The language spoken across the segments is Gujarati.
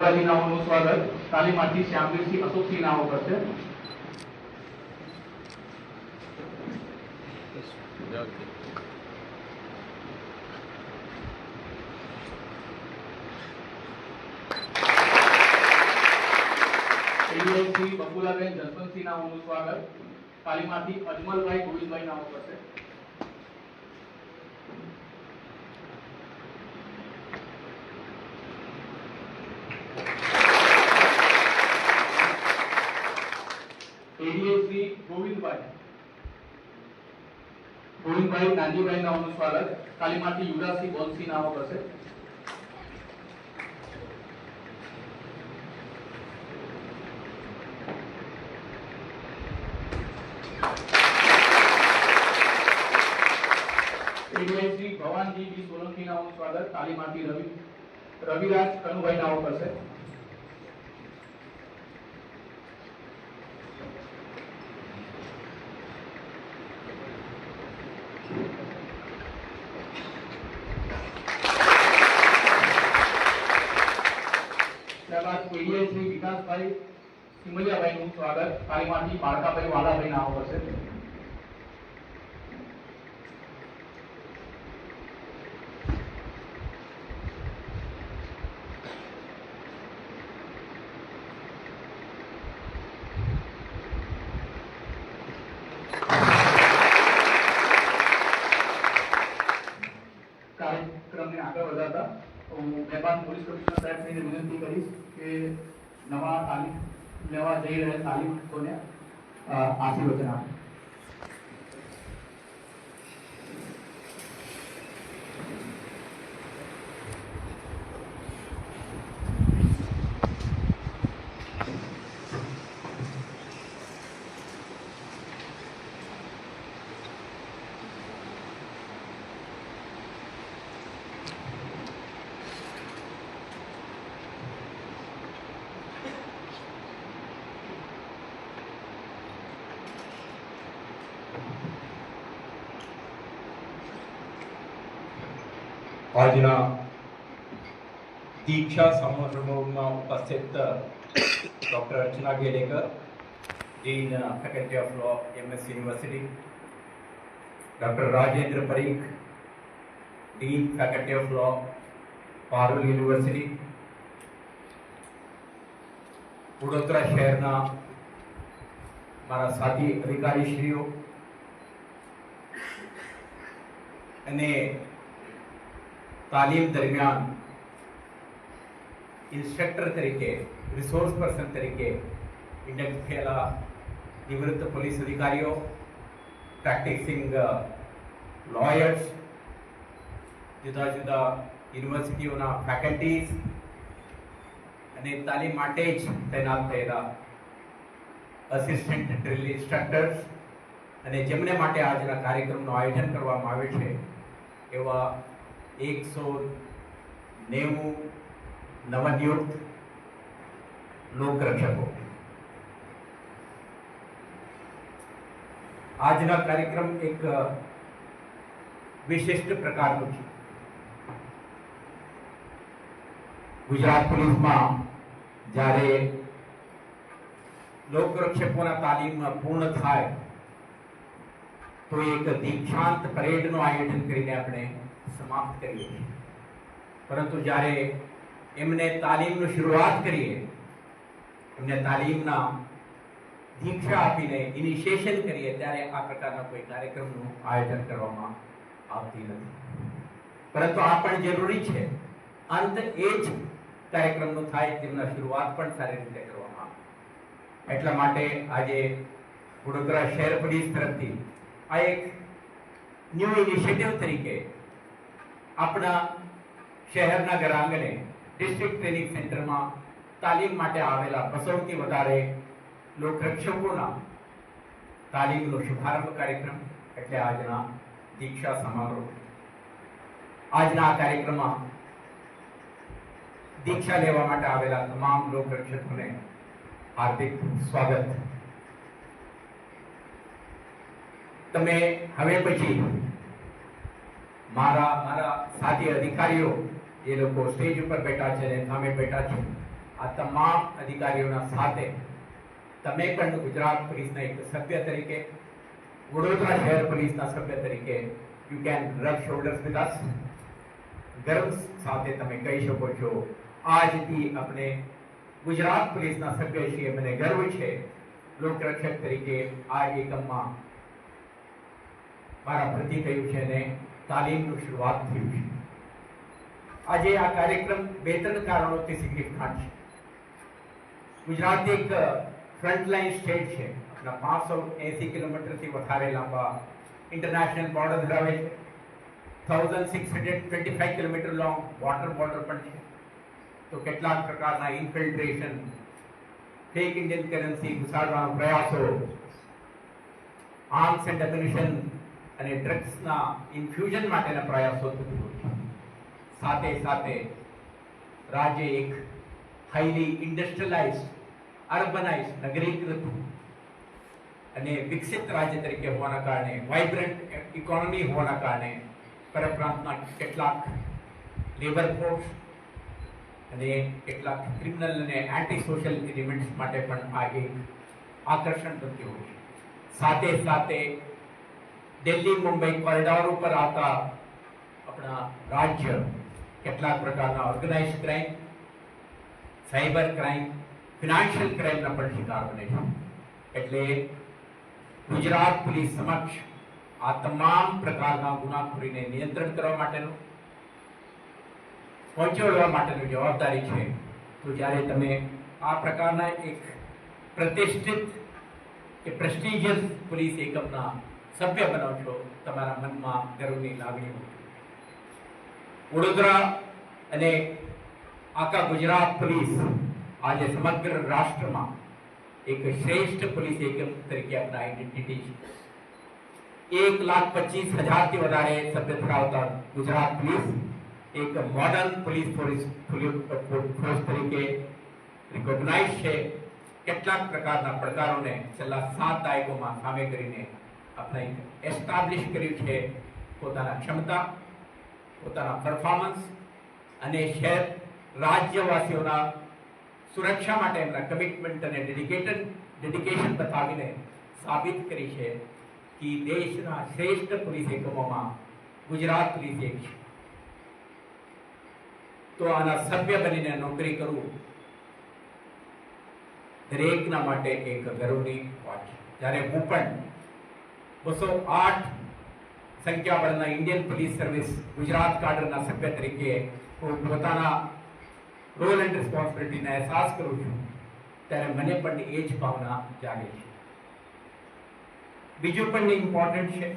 ગોપાલજી નાઓનું સ્વાગત તાલીમાર્થી શ્યામવીરસિંહ અશોકસિંહ નાઓ કરશે. શ્રી બકુલાબેન જસવંતસિંહ નાઓનું સ્વાગત તાલીમાર્થી અજમલભાઈ ગોવિંદભાઈ નાઓ કરશે. શ્રી ગોવિંદભાઈ નાનજીભાઈ નાઓનું સ્વાગત તાલીમાર્થી યુવરાજસિંહ બોલસિંહ નાઓ કરશે. શ્રી ભવાનજી બી સોલંકી નાઓનું સ્વાગત તાલીમાર્થી રવિરાજ કનુભાઈ નાઓ કરશે. ત્યારબાદ શ્રી વિકાસભાઈ સિમલિયાભાઈનું સ્વાગત તાલીમાર્થી બાળકાભાઈ વાલાભાઈ નાઓ કરશે. કાર્યક્રમને આગળ વધારતા હું મહેરબાન પોલીસ કમિશનર સાહેબને વિનંતી કરીશ કે નવા તાલીમ લેવા જઈ રહેલા તાલીમાર્થીઓને આશીર્વચન આપે. આજના દીક્ષા સમારોહમાં ઉપસ્થિત doctor Archana Galekar, Dean Faculty of Law, MS University, doctor Rajendra Parikh, Dean Faculty of Law, Parul university, Vadodara શહેરના મારા સાથી અધિકારીશ્રીઓ અને તાલીમ દરમિયાન ઇન્સ્ટ્રક્ટર તરીકે, રિસોર્સ પર્સન તરીકે ઇન્ડક્ટ થયેલા નિવૃત્ત પોલીસ અધિકારીઓ, પ્રેક્ટિસિંગ લોયર્સ, જુદા જુદા યુનિવર્સિટીઓના ફેકલ્ટીઝ અને તાલીમ માટે જ તૈનાત થયેલા આસિસ્ટન્ટ ડ્રિલ ઇન્સ્ટ્રક્ટર્સ અને જેમને માટે આજના કાર્યક્રમનું આયોજન કરવામાં આવે છે એવા 190 નવનિયુક્ત લોકરક્ષકો. આજના કાર્યક્રમ એક વિશિષ્ટ પ્રકારનું છે. ગુજરાત પોલીસમાં જ્યારે લોકરક્ષકોના તાલીમ પૂર્ણ થાય તો એક દીક્ષાંત પરેડનું આયોજન કરીને આપણે સમાપ્ત કરીએ છીએ. પરંતુ જ્યારે એમને તાલીમની શરૂઆત કરીએ, એમને તાલીમના દીક્ષા આપીને ઇનિશિએશન કરીએ, ત્યારે આ પ્રકારના કોઈ કાર્યક્રમનું આયોજન કરવામાં આવતી નથી. પરંતુ આ પણ જરૂરી છે. અંત એ જ કાર્યક્રમનો થાય જેમના શરૂઆત પણ સારી રીતે કરવામાં આવે. એટલા માટે આજે વડોદરા શહેર પોલીસ તરફથી આ એક ન્યૂ ઇનિશિયેટિવ તરીકે આપણા શહેરના ગરાંગણે ડિસ્ટ્રિક્ટ ટ્રેનિંગ સેન્ટરમાં તાલીમ માટે આવેલા 200થી વધારે લોકરક્ષકોના તાલીમનો શુભારંભ કાર્યક્રમ એટલે આજના દીક્ષા સમારોહ. આજના આ કાર્યક્રમમાં દીક્ષા લેવા માટે આવેલા તમામ લોકરક્ષકોને હાર્દિક સ્વાગત. તમે હવે પછી મારા સાથી અધિકારીઓ જે લોકો સ્ટેજ ઉપર બેઠા છે અને સામે બેઠા છે આ તમામ અધિકારીઓના સાથે તમે પણ ગુજરાત પોલીસના એક સભ્ય તરીકે, વડોદરા શહેર પોલીસના સભ્ય તરીકે you can rub shoulders with us. ગર્વ સાથે તમે કહી શકો છો આજથી આપણે ગુજરાત પોલીસના સભ્ય છીએ, મને ગર્વ છે લોકરક્ષક તરીકે આ એકમમાં મારા ભરતી થયું છે અને તાલીમનું શરૂઆત થયું છે. આજે આ કાર્યક્રમ બે ત્રણ કારણોથી સિગ્નિફિકન્ટ છે. ગુજરાત એક ફ્રન્ટલાઇન સ્ટેટ છે. આપણા 580 કિલોમીટરથી વધારે લાંબા ઇન્ટરનેશનલ બોર્ડર ધરાવે છે. 1625 કિલોમીટર લોંગ વોટર બોર્ડર પણ છે. તો કેટલાક પ્રકારના ઇન્ફિલ્ટ્રેશન, ફેક ઇન્ડિયન કરન્સી ઘુસાડવાનો પ્રયાસો, આર્મ્સ એન્ડ એમ્યુનિશન અને ડ્રગ્સના ઇન્ફ્યુઝન માટેના પ્રયાસો થતી હોય છે. સાથે સાથે રાજ્ય એક હાઈલી ઇન્ડસ્ટ્રીયલાઇઝ, અર્બનાઇઝ, નગરીકૃત અને વિકસિત રાજ્ય તરીકે હોવાના કારણે, વાઇબ્રન્ટ ઇકોનોમી હોવાના કારણે પરપ્રાંતના કેટલાક લેબર ફોર્સ અને કેટલાક ક્રિમિનલ અને એન્ટી સોશિયલ એલિમેન્ટ્સ માટે પણ આ એક આકર્ષણ બનતું હોય છે. સાથે સાથે દિલ્હી મુંબઈ કોરિડોર ઉપર આવતા આપણા રાજ્ય કેટલાક પ્રકારના organize crime, cyber crime, financial ક્રાઇમના પણ શિકાર બને છે. એટલે ગુજરાત પોલીસ સમક્ષ આ તમામ પ્રકારના ગુનાખોરીને નિયંત્રણ કરવા માટેનું, પહોંચી વળવા માટેની જવાબદારી છે. તો જ્યારે તમે આ પ્રકારના એક પ્રતિષ્ઠિત કે પ્રેસ્ટિજિયસ પોલીસ એકમના સભ્ય બનો છો, તમારા મનમાં ગર્વની લાગણી હોય. વડોદરા અને આખા ગુજરાત પોલીસ આજે સમગ્ર રાષ્ટ્રમાં એક શ્રેષ્ઠ પોલીસ એકમ તરીકે આપણા આઈડેન્ટિટી છે. 1,25,000થી વધારે સભ્ય ધરાવતા ગુજરાત પોલીસ એક મોડર્ન પોલીસ ફોર્સ તરીકે રિકોગ્નાઇઝ છે. કેટલાક પ્રકારના પડકારોને છેલ્લા 7 દાયકોમાં સામે કરીને આપણે એસ્ટાબ્લિશ કર્યું છે. પોતાના ક્ષમતા, પોતાના પરફોર્મન્સ અને શહેર રાજ્યવાસીઓના સુરક્ષા માટે એમના કમિટમેન્ટ અને ડેડિકેશન બતાવીને સાબિત કરી છે કે દેશના શ્રેષ્ઠ પોલીસ એકમોમાં ગુજરાત પોલીસ એક છે. તો આના સભ્ય બનીને નોકરી કરવું દરેકના માટે એક ગર્વની વાત છે. જ્યારે હું પણ 208 સંખ્યાબળના ઇન્ડિયન પોલીસ સર્વિસ ગુજરાત કાડરના સભ્ય તરીકે હું પોતાના રોલ એન્ડ રિસ્પોન્સિબિલિટીનો અહેસાસ કરું છું, ત્યારે મને પણ એ જ ભાવના જાગે છે. બીજું પણ ઇમ્પોર્ટન્ટ છે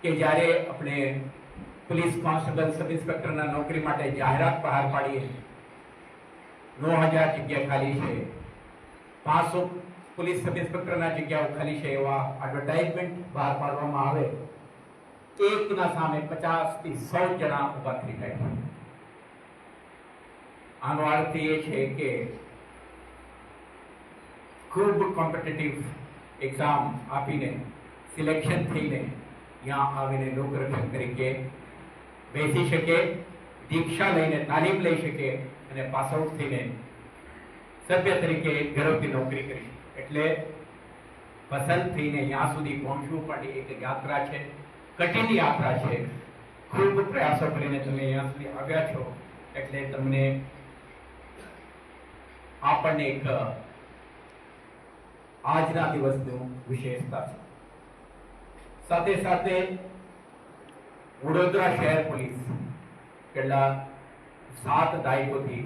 કે જ્યારે આપણે પોલીસ કોન્સ્ટેબલ, સબ ઇન્સ્પેક્ટરના નોકરી માટે જાહેરાત બહાર પાડીએ, 9,000 જગ્યા ખાલી છે, 500 પોલીસ સબ ઇન્સ્પેક્ટરના જગ્યાઓ ખાલી છે, એવા એડવર્ટાઇઝમેન્ટ બહાર પાડવામાં આવે, એકના સામે 50થી 100 જણા ઉભા થઈ જાય છે. આનો અર્થ એ છે કે ખૂબ કોમ્પિટિટિવ એક્ઝામ આપીને સિલેક્શન થઈને यहाँ આવીને લોકરક્ષક તરીકે બેસી શકે, દીક્ષા લઈને તાલીમ લઈ શકે અને પાસ આઉટ થઈને સભ્ય તરીકે ગૌરવથી નોકરી કરી શકે. એટલે પસંદ થઈને અહીંયા સુધી પહોંચવું પણ એક યાત્રા છે, કઠિન યાત્રા છે. ખૂબ પ્રયાસો કરીને તમે અહીંયા સુધી આવ્યા છો, એટલે તમને આપણને એક આજના દિવસનું વિશેષતા છે. સાથે સાથે વડોદરા શહેર પોલીસ છેલ્લા 7 દાયકોથી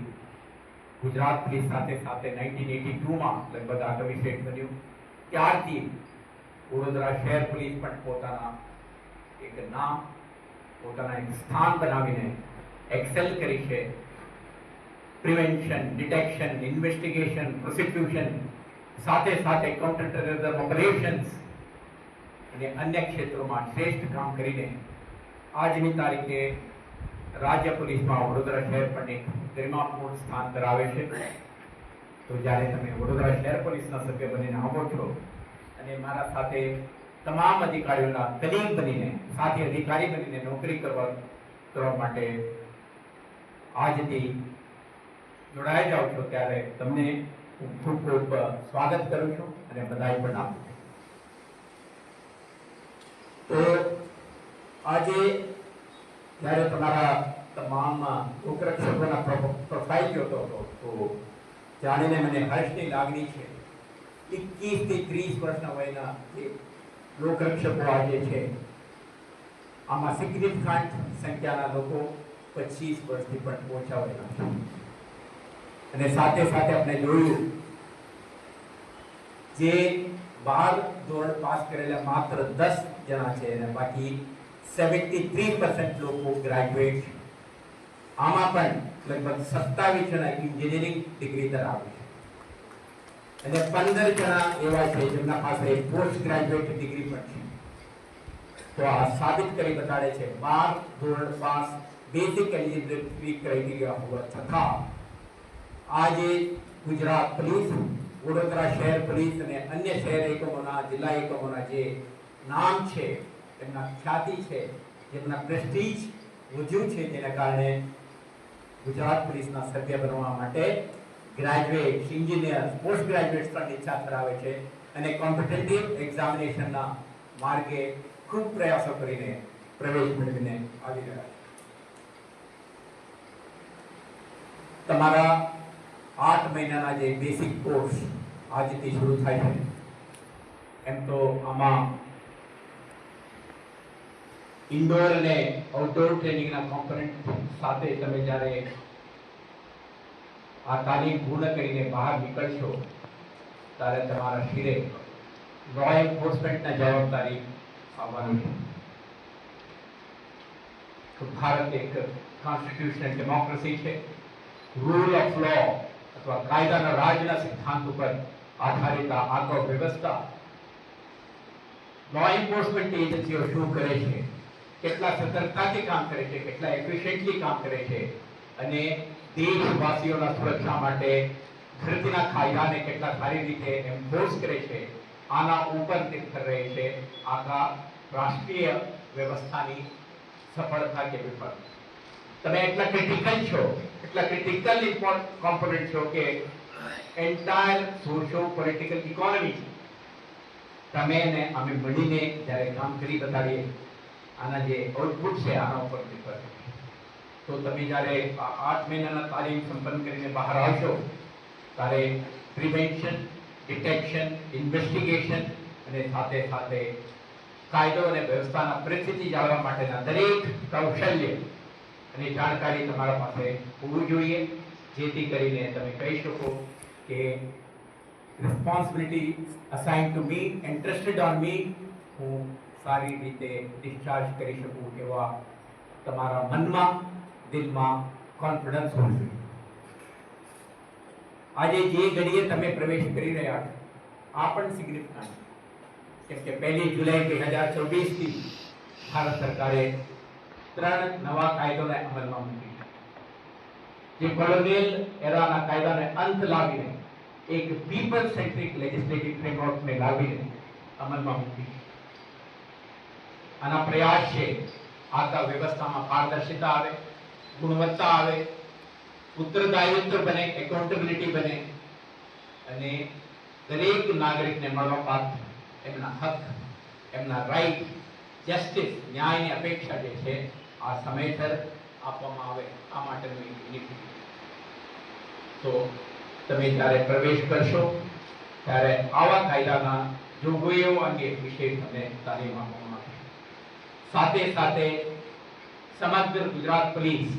ગુજરાત પોલીસ સાથે સાથે 1982માં લગભગ આ કમિશનરેટ બન્યું, ત્યારથી વડોદરા શહેર પોલીસ પણ પોતાના એક નામ, પોતાના એક સ્થાન બનાવીને એક્સેલ કરી છે. પ્રિવેન્શન, ડિટેક્શન, ઇન્વેસ્ટિગેશન, પ્રોસિક્યુશન, સાથે સાથે કાઉન્ટર ટેરરિઝમ ઓપરેશન્સ અને અન્ય ક્ષેત્રોમાં શ્રેષ્ઠ કામ કરીને આજની તારીખે રાજ્ય પોલીસમાં વડોદરા શહેર પણ એક ગરિમાપૂર્ણ સ્થાન ધરાવે છે. તો જ્યારે તમે વડોદરા શહેર પોલીસના સભ્ય બનીને આવો છો અને મારા સાથે તમામ અધિકારીઓના કલીગ બનીને, સાથી અધિકારી બનીને નોકરી કરવા માટે આજથી જોડાઈ જાઓ છો ત્યારે તમને હું ખૂબ ખૂબ સ્વાગત કરું છું અને બધાઈ પણ આપું છું. તો આજે જ્યારે તમારા તમામ લોકરક્ષકોના પ્રોફાઇલ જોતો હતો તો જાણીને મને હર્ષની લાગણી છે. 21 થી 30 વર્ષના વયના જે લોકરક્ષકો આજે છે આમાં સિગ્નિફિકન્ટ સંખ્યાના લોકો 25 વર્ષથી પણ ઓછા વયના છે. અને સાથે સાથે આપણે જોયું જે 12 ધોરણ પાસ કરેલા માત્ર 10 જણા છે અને બાકી 73% લોકો ગ્રેજ્યુએટ છે. આમાં પણ લગભગ 27 જણા એન્જિનિયરિંગ ડિગ્રી ધરાવે છે અને 15 જણા એવા છે જેમના પાસે પોસ્ટ ગ્રેજ્યુએટ ડિગ્રી પણ છે. તો આ સાબિત કરી બતાડે છે 12 ધોરણ પાસ બેઝિક એલિજિબિલિટી ક્રાઇટેરિયા હોવા છતાં આજે ગુજરાત પોલીસ, વડોદરા શહેર પોલીસ અને અન્ય શહેર એકમોના, જિલ્લા એકમોના જે નામ છે, એમના ખ્યાતિ છે, જેમના પ્રેસ્ટીજ વધ્યું છે, તેના કારણે ગુજરાત પોલીસના સભ્ય બનવા માટે ગ્રેજ્યુએટ, એન્જિનિયર, પોસ્ટ ગ્રેજ્યુએટ પણ ઈચ્છા ધરાવે છે અને કોમ્પિટિટિવ એક્ઝામિનેશનના માર્ગે ખૂબ પ્રયાસો કરીને પ્રવેશ મેળવીને આવી રહ્યા છે. તમારા 8 મહિનાના જે બેસિક કોર્સ આજથી શરૂ થાય છે, એમ તો આમાં ઇન્ડોર અને આઉટડોર ટ્રેનિંગના કોમ્પોનન્ટ સાથે તમે જ્યારે આ તાલીમ પૂર્ણ કરીને બહાર નીકળશો ત્યારે તમારા શિરે લો એન્ફોર્સમેન્ટના જવાબદારી આવવાની છે. તો ભારત એક કોન્સ્ટિટ્યુશનલ ડેમોક્રેસી છે. રૂલ ઓફ લો અથવા કાયદાના રાજના સિદ્ધાંત ઉપર આધારિત આ આખો વ્યવસ્થા લો એન્ફોર્સમેન્ટ એજન્સીઓ શું કરે છે, કેટલા સતર્કતાથી કામ કરે છે, કેટલા એફિશિયન્ટલી કામ કરે છે અને દેશવાસીઓના સુરક્ષા માટે ધરતીના કાયદાને કેટલા સારી રીતે એન્ફોર્સ કરે છે, આના ઉપર નિર્ભર રહે છે આખા રાષ્ટ્રીય વ્યવસ્થાની સફળતા કે વિફળ. તમે એટલા ક્રિટિકલ છો, એટલા ક્રિટિકલ કોમ્પોનન્ટ છો કે એન્ટાયર સોશિયો પોલિટિકલ ઇકોનોમી તમે અને અમે મળીને જ્યારે કામ કરી બતાવીએ આના જે આઉટપુટ છે આના ઉપર નિર્ભર. તો તમે જ્યારે 8 મહિનાના તાલીમ સંપન્ન કરીને બહાર આવશો ત્યારે પ્રિવેન્શન, ડિટેક્શન, ઇન્વેસ્ટિગેશન અને સાથે સાથે કાયદો અને વ્યવસ્થાના પરિસ્થિતિ જાળવવા માટેના દરેક કૌશલ્ય અને જાણકારી તમારા પાસે હોવું જોઈએ, જેથી કરીને તમે કહી શકો કે responsibility assign to me, entrusted on me, હું સારી રીતે ડિસ્ચાર્જ કરી શકું એવા તમારા મનમાં, દિલમાં કોન્ફિડન્સ હોવો જોઈએ. આજે જે ઘડીએ તમે પ્રવેશ કરી રહ્યા છો આ પણ સિગ્નિફિકન્ટ કેમ કે 1 જુલાઈ 2024 થી ભારત સરકારે 3 નવા કાયદાને અમલમાં મૂકી છે. જે કોલોનિયલ એરાના કાયદાને અંત લાવીને એક પીપલ સેન્ટ્રિક લેજિસ્લેટિવ ફ્રેમવર્કને લાવીને અમલમાં મૂકી છે. આના પ્રયાસ છે આખા વ્યવસ્થામાં પારદર્શિતા આવે, ગુણવત્તા આવે, ઉત્તરદાયિત્વ બને, એકાઉન્ટેબિલિટી બને અને દરેક નાગરિકને મળવાપાત્ર એમના હક, એમના રાઈટ, જસ્ટિસ, ન્યાયની અપેક્ષા જે છે આ સમયસર આપવામાં આવે, આ માટેનું એક ઇનિશિયેટિવ. તો તમે જ્યારે પ્રવેશ કરશો ત્યારે આવા કાયદાના જોગવાઈઓ અંગે વિશેષ તમને તાલીમ આપવામાં આવશે. સાથે સાથે સમગ્ર ગુજરાત પોલીસ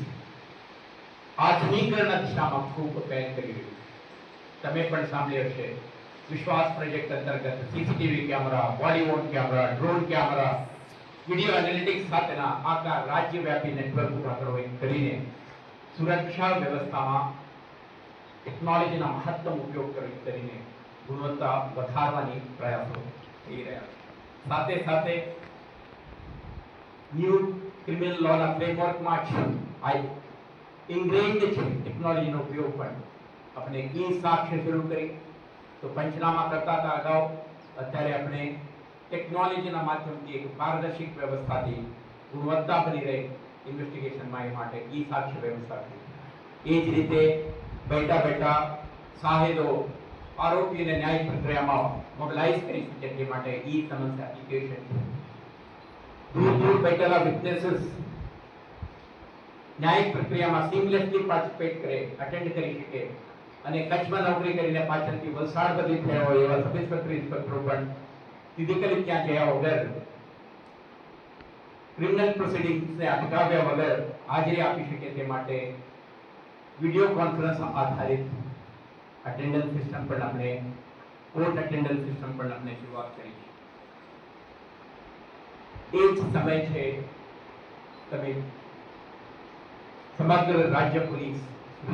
આધુનિકરણના દિશામાં ખૂબ પહેલ કરી રહ્યું છે. તમે પણ સાંભળ્યું હશે વિશ્વાસ પ્રોજેક્ટ અંતર્ગત CCTV camera, body Warne camera, drone camera, video analytics સાથેના આખા રાજ્યવ્યાપી નેટવર્ક ઉભા કરીને સુરક્ષા વ્યવસ્થામાં ટેકનોલોજીના મહત્તમ ઉપયોગ કરીને ગુણવત્તા વધારવાની પ્રયાસો થઈ રહ્યા છે. સાથે સાથે ન્યૂ ક્રિમિનલ લોના ફ્રેમવર્કમાં આ ઇન્ગ્રેન્ડ છે ટેકનોલોજીનો ઉપયોગ પણ. આપણે સાક્ષ્ય શરૂ કરી તો પંચનામા કરતા હતા અગાઉ, અત્યારે આપણે ટેકનોલોજીના માધ્યમથી એક પારદર્શક વ્યવસ્થાથી ગુણવત્તા બની રહે ઇન્વેસ્ટિગેશનમાં એ માટે સાક્ષ્ય વ્યવસ્થા. એ જ રીતે બેઠા બેઠા સાહેદો આરોપીને ન્યાયિક પ્રક્રિયામાં મોબિલાઇઝ કરી શકે તે માટે ઈ સમન્સ એપ્લિકેશન છે. દૂર દૂર બેઠેલા વિટનેસીસ ન્યાયિક પ્રક્રિયામાં સિમલેસલી પાર્ટિસિપેટ કરે, અટેન્ડ કરી શકે અને કચ્છમાં નોકરી કરીને પાછળથી વલસાડ બદલી થયા હોય એવા સબ ઇન્સ્પેક્ટરો પણ ફિઝિકલી ત્યાં ગયા વગર, ક્રિમિનલ પ્રોસિડિંગ્સને અટકાવ્યા વગર હાજરી આપી શકે તે માટે વિડિયો કોન્ફરન્સ આધારિત અટેન્ડન્સ સિસ્ટમ પણ આપણે કોર્ટ અટેન્ડન્સ સિસ્ટમ પણ આપણે શરૂઆત કરી છે. એ જ સમય છે તમે સમગ્ર રાજ્ય પોલીસ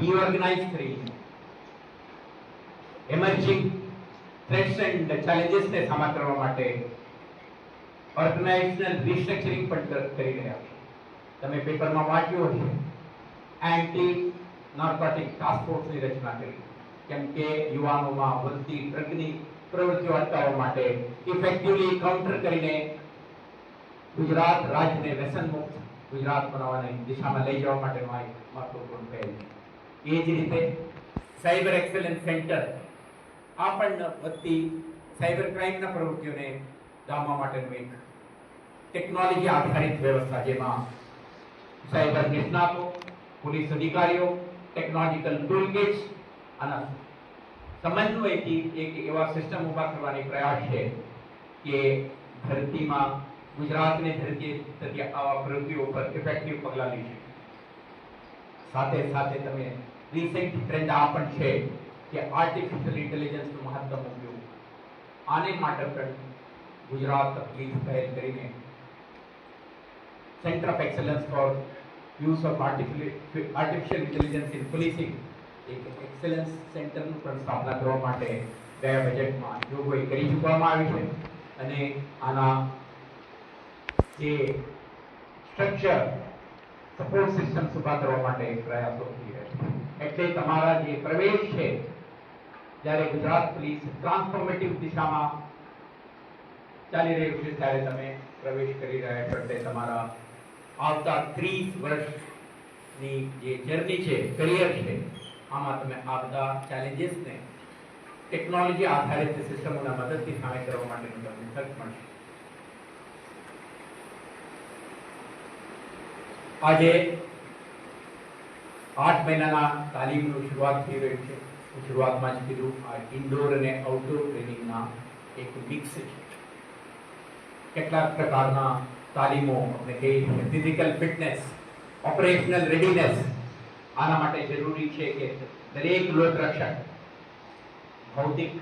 રીઓર્ગેનાઇઝ કરી એમર્જિંગ થ્રેટ્સ એન્ડ ચેલેન્જીસને સામા કરવા માટે ઓર્ગેનાઇઝેશનલ રિસ્ટ્રક્ચરિંગ પણ કરી રહ્યા છે. તમે પેપરમાં વાંચ્યું હશે એન્ટી નાર્કોટિક ટાસ્ક ફોર્સની રચના કરી, કેમ કે યુવાનોમાં વધતી ડ્રગની પ્રવૃત્તિઓ અટકાવવા માટે ઇફેક્ટિવલી કાઉન્ટર કરીને ગુજરાત રાજ્યને વ્યસન મુક્ત ગુજરાત બનાવવાની દિશામાં લઈ જવા માટેનો આ એક મહત્વપૂર્ણ પહેલ છે. એ જ રીતે સાયબર એક્સેલન્સ સેન્ટર આ પણ વધતી સાયબર ક્રાઇમના પ્રવૃત્તિઓને ડામવા માટેનું એક ટેકનોલોજી આધારિત વ્યવસ્થા, જેમાં સાયબર નિષ્ણાતો, પોલીસ અધિકારીઓ, ટેકનોલોજીકલ ટૂલકિટ્સ અને સમન્વયથી એક એવા સિસ્ટમ ઊભા કરવાની પ્રયાસ છે કે ધરતીમાં ગુજરાતને ધરતીએ થતી આવા પ્રવૃત્તિઓ પર ઇફેક્ટિવ પગલાં લઈ શકે. સાથે સાથે તમે રિસેન્ટ ટ્રેન્ડ આ પણ છે કે આર્ટિફિશિયલ ઇન્ટેલિજન્સનો મહત્તમ ઉપયોગ, આને માટે પણ ગુજરાત પોલીસ પહેલ કરીને centre of excellence for use of artificial intelligence in policing એક એક્સેલન્સ સેન્ટરનું પણ સ્થાપના કરવા માટે ગયા બજેટમાં જોગવાઈ કરી ચૂકવામાં આવી છે અને આના જે સ્ટ્રક્ચર સપોર્ટ સિસ્ટમ ઉભા કરવા માટે પ્રયાસો થઈ રહ્યા છે. એટલે તમારા જે પ્રવેશ છે, જ્યારે ગુજરાત પોલીસ ટ્રાન્સફોર્મેટિવ દિશામાં ચાલી રહ્યું છે ત્યારે તમે પ્રવેશ કરી રહ્યા છો. એટલે તમારા આવતા 30 વર્ષની જે જર્ની છે, કરિયર છે, આમાં તમે આ બધા ચેલેન્જીસને ટેકનોલોજી આધારિત સિસ્ટમોના મદદથી સામે કરવા માટેનું તમને તક મળશે. આજે 8 મહિનાના તાલીમનું શરૂઆત થઈ રહ્યું છે. શરૂઆતમાં જ કીધું, આ ઇન્ડોર અને આઉટડોર ટ્રેનિંગના એક મિક્સ છે. કેટલાક પ્રકારના તાલીમો આપણે કહીએ છીએ ફિઝિકલ ફિટનેસ, ઓપરેશનલ રેડીનેસ, આના માટે જરૂરી છે કે દરેક લોકરક્ષક ભૌતિક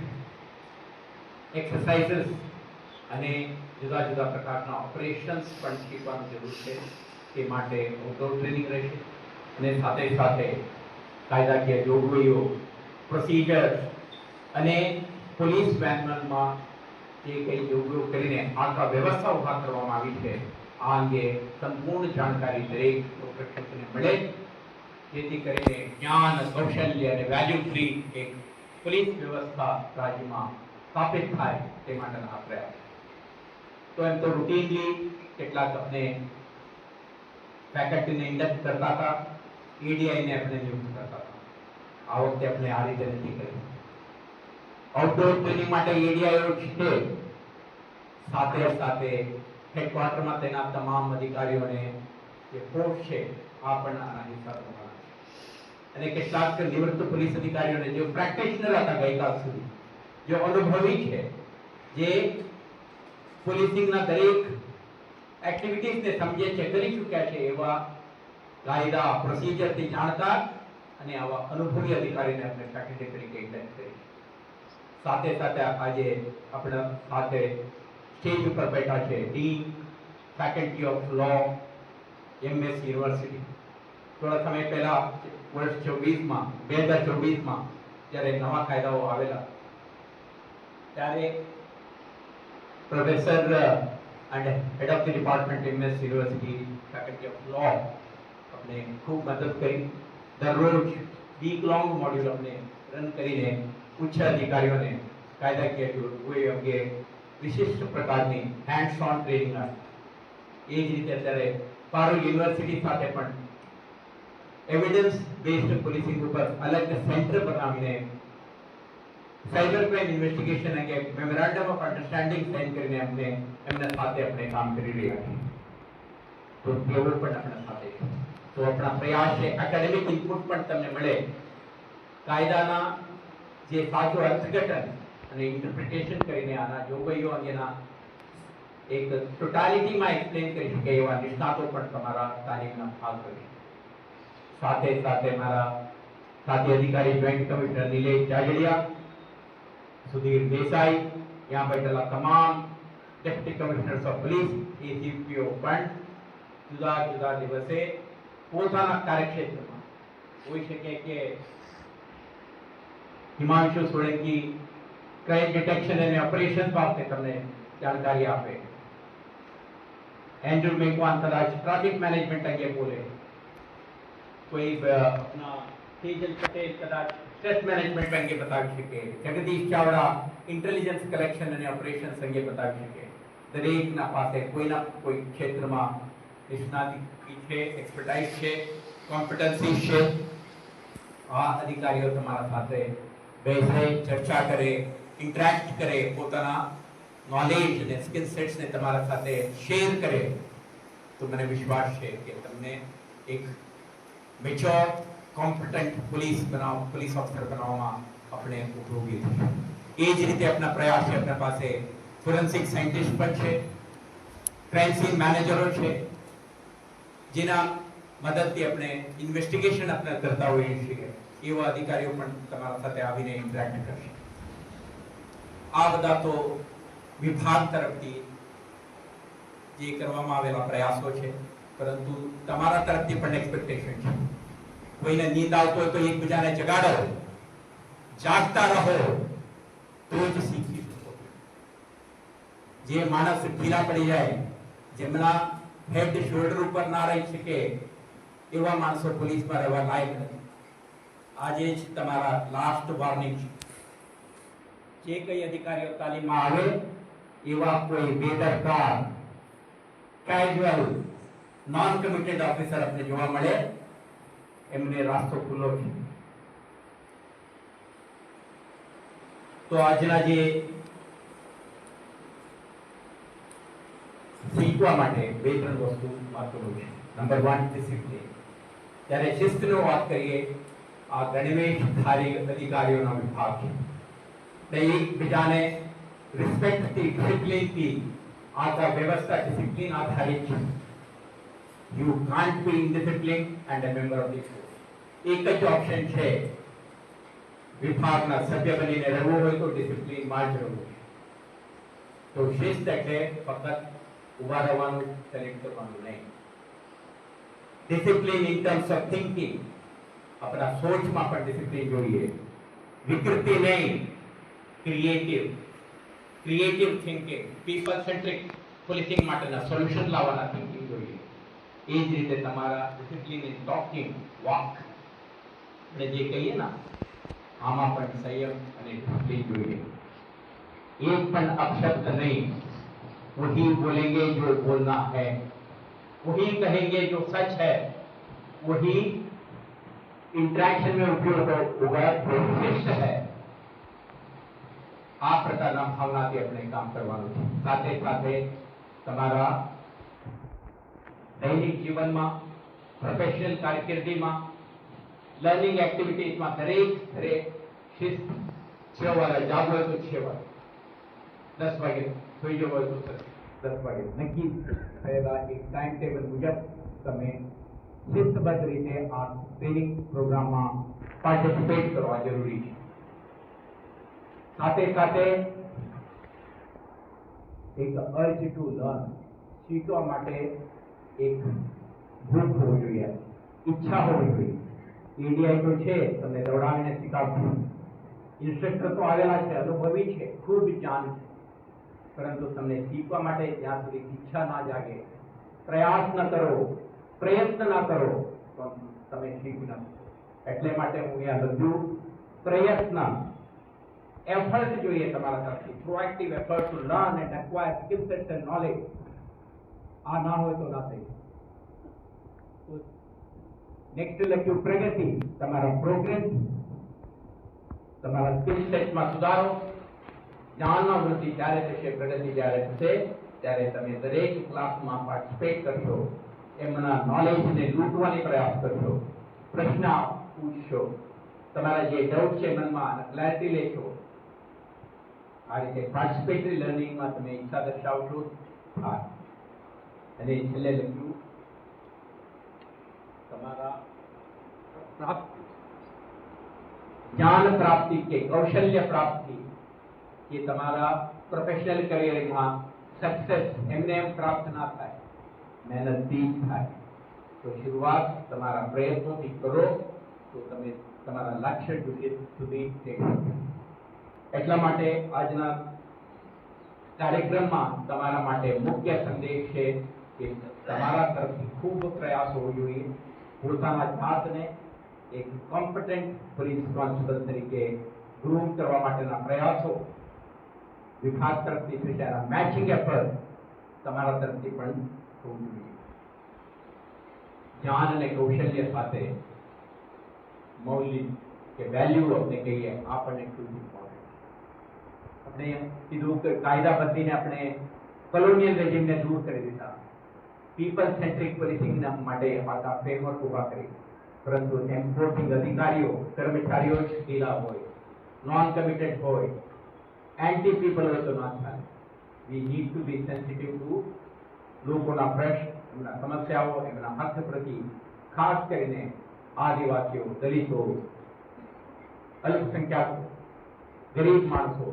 એક્સરસાઇઝીસ અને જુદા જુદા પ્રકારના ઓપરેશન્સ પણ શીખવાની જરૂર છે. તે માટે આઉટડોર ટ્રેનિંગ રહેશે અને સાથે સાથે કાયદાકીય જોગવાઈઓ, પ્રોસિજર અને પોલીસ મેન્યુઅલમાં જે કંઈ જોગવાઈઓ કરીને આખા વ્યવસ્થા ઊભા કરવામાં આવી છે, આ અંગે સંપૂર્ણ જાણકારી દરેક લોકરક્ષકને મળે, જેથી કરીને જ્ઞાન, કૌશલ્ય અને વેલ્યુ ફ્રી એક પોલીસ વ્યવસ્થા રાજ્યમાં સ્થાપિત થાય તે માટેના આ પ્રયાસ. તો એમ તો રૂટીનલી કેટલાક આપણે ફેકલ્ટીને ઇન્ડક્ટ કરતા હતા, એડીઆઈને આપણે નિયુક્ત કરતા હતા. આ વખતે આપણે આ રીતે નથી કર્યું. આઉટડોર ટ્રેનિંગ માટે એડીઆઈઓ છે, સાથે સાથે હેડક્વાર્ટરમાં તેના તમામ અધિકારીઓને જે ફોર્સ છે આ પણ આના હિસ્સા બનવાના છે. અને કેટલાક નિવૃત્ત પોલીસ અધિકારીઓને જે પ્રેક્ટિશનર હતા ગઈકાલ સુધી, જે અનુભવી છે, જે પોલીસિંગના દરેક એક્ટિવિટીઝને સમજે છે, કરી ચૂક્યા છે, એવા કાયદા પ્રોસિજરથી જાણતા અને આવા અનુભવી અધિકારીને આપણે ફેકલ્ટી તરીકે ઇન્ડક્ટ કરી. સાથે સાથે આજે આપણા સાથે સ્ટેજ ઉપર બેઠા છે dean faculty of law, MS university. થોડા સમય પહેલા વર્ષ 2024માં જ્યારે નવા કાયદાઓ આવેલા ત્યારે professor and head of the department MS University faculty of law अपने खूब मदद करी. दररोज वीक लॉन्ग मॉड्यूल अपने रन કરીને ઉચ્ચ અધિકારીઓને કાયદાકીય જોગવાઈ અંગે વિશિષ્ટ પ્રકારની હેન્ડ્સ ઓન ટ્રેનિંગ આપી. એ જ રીતે અત્યારે પારુલ યુનિવર્સિટી સાથે પણ એવિડન્સ બેઝડ પોલીસિંગ ઉપર અલગ સેન્ટર બનાવીને સાયબર ક્રાઇમ ઇન્વેસ્ટિગેશન અંગે મેમોરેન્ડમ ઓફ અન્ડરસ્ટેન્ડિંગ સાઇન કરીને અમને એમના સાથે આપણે કામ કરી રહ્યા છીએ. તો તેઓ પણ આપણા સાથે છે. તો આપણા પ્રયાસ છે એકેડેમિક ઇનપુટ પણ તમને મળે, કાયદાના જે સાચું અર્થઘટન અને ઇન્ટરપ્રિટેશન કરીને આના જોગવાઈઓ અંગેના એક ટોટાલિટીમાં એક્સપ્લેન કરી શકે એવા નિષ્ણાતો પણ તમારા તાલીમના ભાગ બને. સાથે સાથે મારા સાથી અધિકારી જોઈન્ટ કમિશનર નિલેશ જાજડિયા, સુધીર દેસાઈ, यहाँ बैठेला તમામ ડેપ્યુટી કમિશનર્સ ઓફ પોલીસ, એસીપીઓ પણ જુદા જુદા દિવસે પોતાના કાર્યક્ષેત્રમાં હોઈ શકે કે હિમાંશુ સોલંકી ક્રાઇમ ડિટેક્શન અને ઓપરેશન બાબતે તમને જાણકારી આપે, एंड्रू मेघवान कदाच ट्रैफिक मैनेजमेंट अंगे बोले, कोई अपना तेजल पटेल कदाच स्ट्रेस मैनेजमेंट अंगे बता सके, जगदीश चावड़ा इंटेलिजेंस कलेक्शन અને ઓપરેશન્સ અંગે બતાવી શકે. દરેકના પાસે કોઈના કોઈ ક્ષેત્રમાં નિષ્ણાતી છે, એક્સપર્ટાઇઝ છે, કોમ્પિટન્સી છે. આ અધિકારીઓ તમારા સાથે બેસે, ચર્ચા કરે, ઇન્ટરેક્ટ કરે, પોતાના નોલેજ અને સ્કિલ સેટ્સ ને તમારા સાથે શેર કરે, તો મને વિશ્વાસ છે કે તમને એક મેચ્યોર કોમ્પિટન્ટ પોલીસ ઓફિસર બનાવવામાં આપણે ઉપયોગી થશે. એ જ રીતે આપણા પ્રયાસ છે, આપણા પાસે ફોરેન્સિક સાયન્ટિસ્ટ પણ છે, ક્રાઇમ સીન મેનેજરો છે, જેના મદદથી આપણે ઇન્વેસ્ટિગેશન આપણે કરતા હોઈએ છીએ. એવા અધિકારીઓ પણ તમારા સાથે આવીને ઇન્ટરેક્ટ કરશે. આ બધા તો વિભાગ તરફથી જે કરવામાં આવેલા પ્રયાસો છે, પરંતુ તમારા તરફથી પણ એક્સપેક્ટેશન છે. કોઈને નીંદ આવતો હોય તો એકબીજાને જગાડો, જાગતા રહો, તો જ શીખી શકો. જે માણસ ઢીલા પડી જાય, જેમના હેડ શોલ્ડર ઉપર ના રહી શકે, એવા માણસો પોલીસમાં રહેવા લાયક નથી. આજે જ તમારા લાસ્ટ વોર્નિંગ છે. જે કઈ અધિકારીઓ તાલીમમાં આવે એવા કોઈ બેદરકાર, કેઝ્યુઅલ, નોન કમિટેડ ઓફિસર આપણે જોવા મળે, એમને રાસ્તો ખુલ્લો છે. તો આજના જે શીખવા માટે બે ત્રણ વસ્તુ મહત્વનું છે. Number 1 discipline. ત્યારે શિસ્તનો વાત કરીએ, આ ગણવેશધારી અધિકારીઓનો વિભાગ છે. એકબીજાને રિસ્પેક્ટથી, ડિસિપ્લિનથી, આ વ્યવસ્થા ડિસિપ્લિન આધારિત છે. You can't be indiscipline and a member of the force. એક જ ઓપ્શન છે, વિભાગના સભ્ય બનીને રહેવું હોય તો ડિસિપ્લિનમાં જ રહેવું છે. તો શિસ્ત એટલે ફક્ત ઉભા રહેવાનું, સેલેક્ટ કરવાનું નહીં. Discipline in terms of thinking, આપણા સોચમાં પણ ડિસિપ્લિન જોઈએ. વિકૃતિ નહીં, creative thinking, people centric policing માટેના સોલ્યુશન લાવવાના થિંકિંગ જોઈએ. એ જ રીતે તમારા ડિસિપ્લિન ઇન ટોકિંગ, વોક, આપણે જે કહીએ ને, આમાં પણ સંયમ અને ડિસિપ્લિન જોઈએ. एक पण अपशब्द नहीं, वही बोलेंगे जो बोलना है, वही कहेंगे जो सच है, वही इंटरेक्शन में उपयोग होगा जो श्रेष्ठ है. આ પ્રકારના ભાવનાથી આપણે કામ કરવાનું છે. સાથે સાથે તમારા દૈનિક જીવનમાં, પ્રોફેશનલ કારકિર્દીમાં, લર્નિંગ એક્ટિવિટીઝમાં દરેક સ્તરે શિસ્ત. 6 વાગે જાગવું હોય તો 6 વાગે, 10 વાગે સુઈ જવું હોય તો 10 વાગે નક્કી થયેલા એક ટાઈમ ટેબલ મુજબ તમે શિસ્તબદ્ધ રીતે આ ટ્રેનિંગ પ્રોગ્રામમાં પાર્ટિસિપેટ કરવા જરૂરી છે. સાથે સાથે એક અર્જ ટુ લર્ન, શીખવા માટે એક ભૂખ હોવી જોઈએ, ઈચ્છા હોવી જોઈએ. એડીઆઈ તો છે, તમને દોડાવીને શીખવતું, ઇન્સ્ટ્રક્ટર તો આવેલા છે, અનુભવી છે, ખૂબ જાણ છે, પરંતુ તમને શીખવા માટે જ્યાં સુધી ઈચ્છા ના જાગે, પ્રયાસ ન કરો, પ્રયત્ન ના કરો, તો તમે શીખી ન શકો. એટલે માટે હું અહીંયા લખ્યું, પ્રયત્ન, એફર્ટ જોઈએ તમારા તરફથી, proactive effort to learn and acquire skill sets and knowledge. આ ના હોય તો ના થઈ. નેક્સ્ટ લખ્યું પ્રગતિ, તમારા પ્રોગ્રેસ, તમારા સ્કિલ સેટમાં સુધારો, જ્ઞાનમાં વૃદ્ધિ ત્યારે થશે, પ્રગતિ જ્યારે થશે ત્યારે તમે દરેક ક્લાસમાં પાર્ટિસિપેટ કરશો, એમના નોલેજને લૂંટવાની પ્રયાસ કરશો, પ્રશ્ન પૂછશો, તમારા જે ડાઉટ છે મનમાં ક્લેરિટી લેશો. આ રીતે પાર્ટિસિપેટરી લર્નિંગમાં તમે ઈચ્છા દર્શાવશો. અને છેલ્લે લખ્યું તમારા પ્રાપ્તિ, જ્ઞાન પ્રાપ્તિ કે કૌશલ્ય પ્રાપ્તિ કે તમારા પ્રોફેશનલ કરિયરમાં સક્સેસ એમને એમ પ્રાપ્ત ના થાય, મહેનતથી થાય. તો શરૂઆત તમારા પ્રયત્નોથી કરો તો તમે તમારા લક્ષ્ય સુધી જઈ શકો. એટલા માટે આજના કાર્યક્રમમાં તમારા માટે મુખ્ય સંદેશ છે કે તમારા તરફથી ખૂબ પ્રયાસ હોવો જોઈએ. પોતાના જાતને એક કોમ્પિટન્ટ પોલીસ કોન્સ્ટેબલ તરીકે ગ્રૂમ કરવા માટેના પ્રયાસો વિભાગ તરફથી થશે. એના મેચિંગ એફર્ટ તમારા તરફથી પણ હોવું જોઈએ. જ્ઞાન અને કૌશલ્ય સાથે મૌલિક કે વેલ્યુ આપણે કહીએ આપણને ખૂબ ઇમ્પોર્ટન્ટ. આપણે કીધું કે કાયદા બદલીને આપણે કોલોનિયલ રેજીમને દૂર કરી દીધા, પીપલ સેન્ટ્રિક પોલીસિંગના માટે આખા ફ્રેમવર્ક ઉભા કરી. પરંતુ એન્ફોર્સિંગ અધિકારીઓ કર્મચારીઓ જ ઢીલા હોય, નોન કમિટેડ હોય, એન્ટી પીપલ હોય તો ના ચાલે. We need to be sensitive to લોકોના પ્રશ્ન, એમના સમસ્યાઓ, એમના હક પ્રતિ, ખાસ કરીને આદિવાસીઓ, દલિતો, અલ્પસંખ્યાકો, ગરીબ માણસો,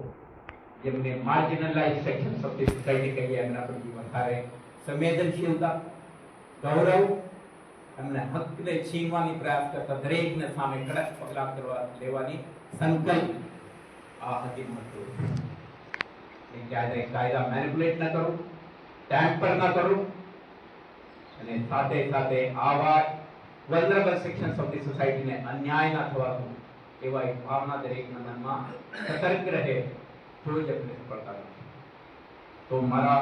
જેમને marginalise sections of the society કહીએ, એમના પ્રતિ વધારે સંવેદનશીલતા, ગૌરવ, એમને હકને છીનવાની પ્રયાસ કરતા દરેકને સામે કડક પગલાં લેવાની સંકલ્પ આ હતી મહત્વ. ક્યારે કાયદા મેનિપ્યુલેટ ન કરો, ટેમ્પર ન કરો, અને સાથે સાથે આવા વલ્નરેબલ સેક્શન્સ ઓફ ધી સોસાયટીને અન્યાય ના થવા દો એવા એક ભાવના દરેકના મનમાં સતર્ક રહે તો જ આપણે સફળતા મળશે. તો મારા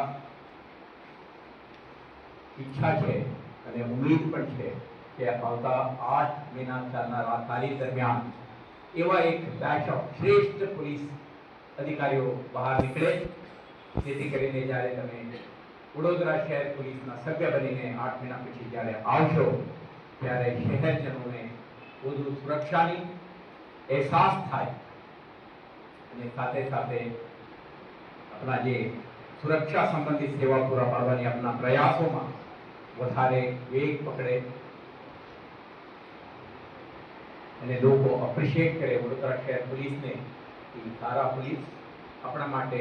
ઈચ્છા છે અને ઉમ્મીદ પણ છે કે આવતા 8 મહિના ચાલનાર આ તાલીમ દરમિયાન એવા એક બેચ ઓફ શ્રેષ્ઠ પોલીસ અધિકારીઓ બહાર નીકળે, જેથી કરીને જ્યારે તમે વડોદરા શહેર પોલીસના સભ્ય બનીને 8 મહિના પછી જ્યારે આવશો ત્યારે શહેરજનોને વધુ સુરક્ષાની અહેસાસ થાય, અને સાથે સાથે આપણા જે સુરક્ષા સંબંધિત સેવા પૂરા પાડવાની આપણા પ્રયાસોમાં વધારે વેગ પકડે અને લોકો એપ્રિશિએટ કરે વડોદરા શહેર પોલીસને કે સારા પોલીસ આપણા માટે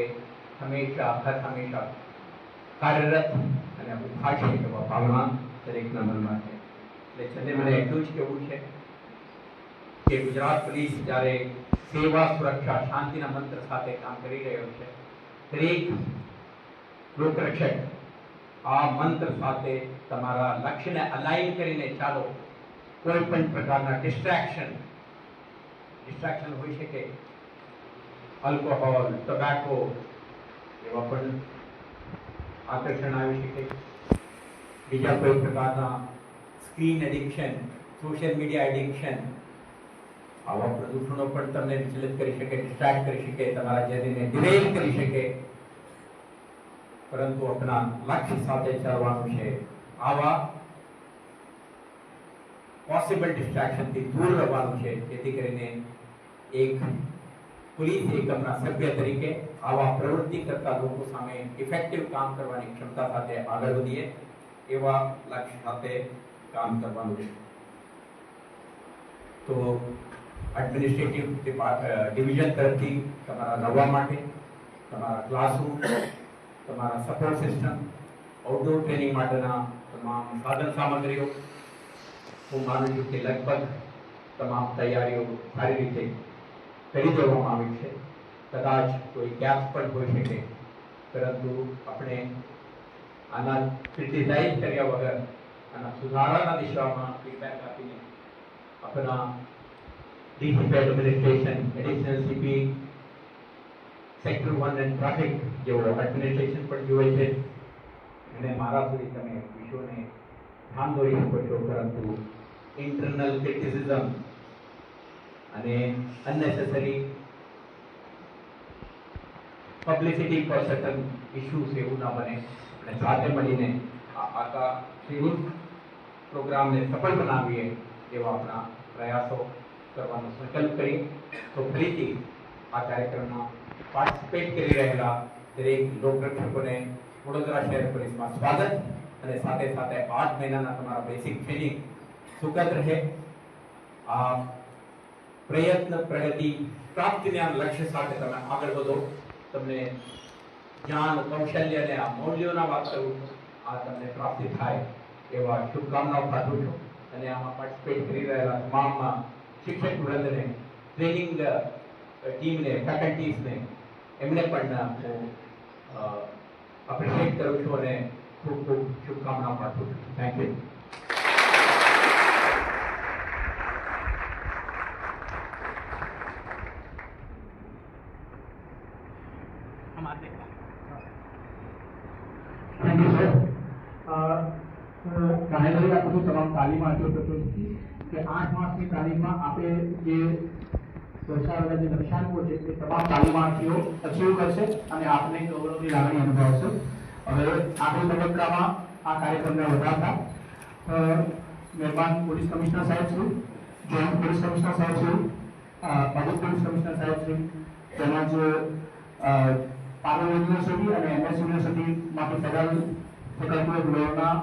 હંમેશા હંમેશા કાર્યરત અને ઉભા છે એવા ભાવના દરેકના મનમાં છે. એટલે છેલ્લે મને એટલું જ કહેવું છે કે ગુજરાત પોલીસ જ્યારે સેવા, સુરક્ષા, શાંતિના મંત્ર સાથે કામ કરી રહ્યો છે, દરેક લોકરક્ષક આ મંત્ર સાથે તમારા લક્ષ્યને અલાઇન કરીને ચાલો. કોઈ પણ પ્રકારના ડિસ્ટ્રેક્શન હોઈ શકે, આલ્કોહોલ, ટોબેકો એવા પણ આકર્ષણ આવી શકે, બીજા કોઈ પ્રકારના screen addiction, social media addiction, આવા પ્રદૂષણો પણ તમને વિચલિત કરી શકે, ડિસ્ટ્રેક્ટ કરી શકે, તમારા જર્નીને ડિરેલ કરી શકે. પરંતુ આપણા લક્ષ્ય સાથે ચાલવાનું છે. આવા પોસિબલ ડિસ્ટ્રેક્શનથી દૂર રહેવાનું છે, જેથી કરીને એક પોલીસ એકમના સભ્ય તરીકે આવા પ્રવૃત્તિ કરતા લોકો સામે ઇફેક્ટિવ કામ કરવાની ક્ષમતા સાથે આગળ વધીએ એવા લક્ષ્ય સાથે કામ કરવાનું છે. તો એડમિનિસ્ટ્રેટિવ ડિવિઝન તરફથી તમારા નવા માટે તમારા ક્લાસરૂમ, તમારા સપોર્ટ સિસ્ટમ, આઉટડોર ટ્રેનિંગ માટેના તમામ સાધન સામગ્રીઓ, હું માનું છું કે લગભગ તમામ તૈયારીઓ સારી રીતે કરી દેવામાં આવી છે. કદાચ કોઈ ગેપ્સ પણ હોઈ શકે, પરંતુ આપણે આના ક્રિટિસાઇઝ કર્યા વગર આના સુધારાના દિશામાં ફીડબેક આપીને આપણા DCP administration, additional CP, sector 1 and traffic જેવો એડમિનિસ્ટ્રેશન પણ જોવે છે, અને મારા સુધી તમે વિષયોને ધ્યાન દોરી શકો છો. પરંતુ ઇન્ટરનલ ક્રિટિસિઝમ અને unnecessary publicity for certain issues એવું ના બને અને સાથે મળીને આ આખા સિરીઝ પ્રોગ્રામને સફળ બનાવીએ એવા આપણા પ્રયાસો કરવાનો સંકલ્પ કરીએ. તો ફરીથી આ કાર્યક્રમમાં પાર્ટિસિપેટ કરી રહેલા દરેક લોકરક્ષકોને વડોદરા શહેર પોલીસમાં સ્વાગત અને સાથે સાથે 8 મહિનાના તમારા બેસિક ટ્રેનિંગ સુખદ રહે. આ પ્રયત્ન પ્રગતિ પ્રાપ્તિના લક્ષ્ય સાથે તમે આગળ વધો. તમને જ્ઞાન કૌશલ્ય અને આ મૌલ્યોના વાત કરું આ તમને પ્રાપ્તિ થાય એવા શુભકામનાઓ પાઠવું છું અને આમાં પાર્ટિસિપેટ કરી રહેલા તમામ શિક્ષક વૃંદને, ટ્રેનિંગ ટીમને, ફેકલ્ટીઝને એમને પણ હું એપ્રિશિએટ કરું છું અને ખૂબ ખૂબ શુભકામનાઓ પાઠવું છું. Thank you. Thank you sir. જાહેર આપણી તમામ તાલીમાર્થીઓ પ્રત્યે કે 8 માસની તાલીમમાં આપણે જે દર્શાવેલા જે લક્ષ્યાંકો છે તે તમામ તાલીમાર્થીઓ અચીવ કરશે અને આપને ગૌરવની લાગણી અનુભવશે. હવે આગળ તબક્કામાં આ કાર્યક્રમને વધારતા મહેરબાન પોલીસ કમિશનર સાહેબ શ્રી, જોઈન્ટ પોલીસ કમિશનર સાહેબ શ્રી, અધિક પોલીસ કમિશનર સાહેબ શ્રી તેમજ પાટણ યુનિવર્સિટી અને MS યુનિવર્સિટીમાંથી faculty of Lonar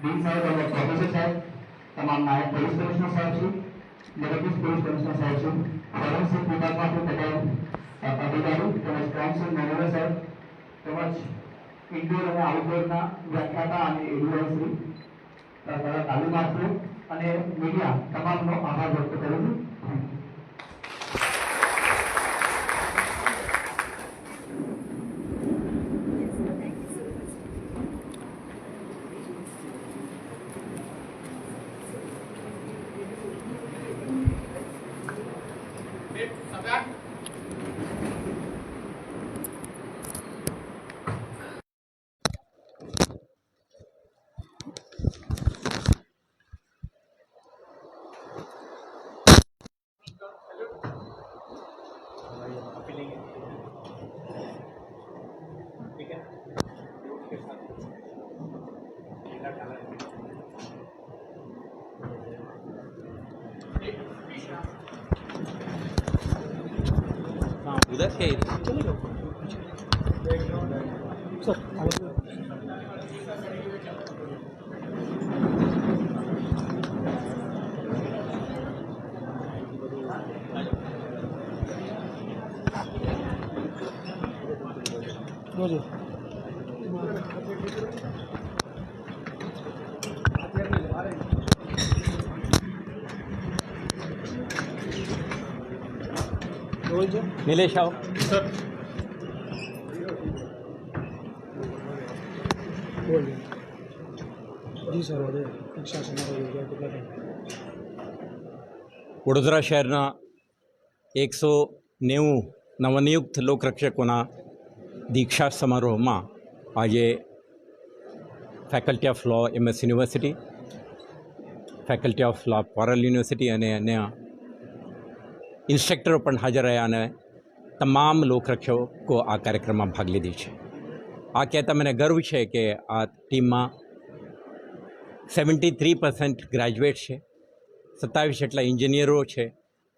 dean સાહેબ અને પ્રોફેસર સાહેબ, તમામ નાયબ પોલીસ કમિશનર સાહેબ શ્રી, ડેપ્યુટી પોલીસ કમિશનર સાહેબ શ્રી, ફોરેન્સિક વિભાગમાંથી તથા અધિકારી તેમજ ક્રાઇમ સીન મેનેજર સાહેબ તેમજ ઇન્ડોર અને આઉટડોરના વ્યાખ્યાતા અને એડવાઇઝ શ્રી તથા તાલીમાર્થીઓ અને મીડિયા તમામનો આભાર વ્યક્ત કરું છું. उधर से चलेगा सर. नीलेश आओ सर. जी सर. વડોદરા શહેરના 190 નવનિયુક્ત લોકરક્ષકોના દીક્ષા સમારોહમાં આજે faculty of law MS university, faculty of law Parul university અને અન્ય ઇન્સ્ટ્રક્ટરો પણ હાજર રહ્યા અને તમામ લોકરક્ષકો આ કાર્યક્રમમાં ભાગ લીધી છે. આ કહેતા મને ગર્વ છે કે આ ટીમમાં 73% ગ્રેજ્યુએટ છે, 27 જેટલા એન્જિનિયરો છે,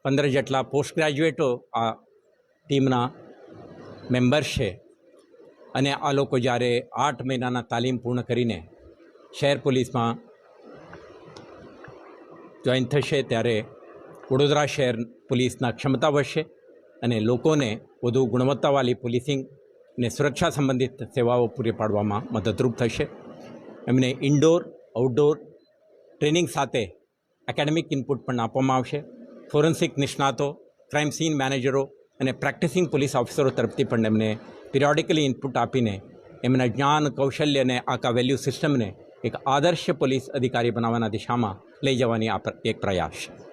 15 જેટલા પોસ્ટ ગ્રેજ્યુએટો આ ટીમના મેમ્બર્સ છે અને આ લોકો જ્યારે 8 મહિનાના તાલીમ પૂર્ણ કરીને શહેર પોલીસમાં જોઈન થશે ત્યારે વડોદરા શહેર પોલીસના ક્ષમતા વધશે અને લોકોને વધુ ગુણવત્તાવાળી પોલીસિંગ અને સુરક્ષા સંબંધિત સેવાઓ પૂરી પાડવામાં મદદરૂપ થશે. એમને ઇન્ડોર આઉટડોર ટ્રેનિંગ સાથે એકેડેમિક ઇનપુટ પણ આપવામાં આવશે. ફોરેન્સિક નિષ્ણાતો, ક્રાઇમ સીન મેનેજરો અને પ્રેક્ટિસિંગ પોલીસ ઓફિસરો તરફથી પણ એમને પિરિયોડિકલી ઇનપુટ આપીને એમના જ્ઞાન કૌશલ્ય અને આખા વેલ્યુ સિસ્ટમને એક આદર્શ પોલીસ અધિકારી બનાવવાના દિશામાં લઈ જવાની આ એક પ્રયાસ છે.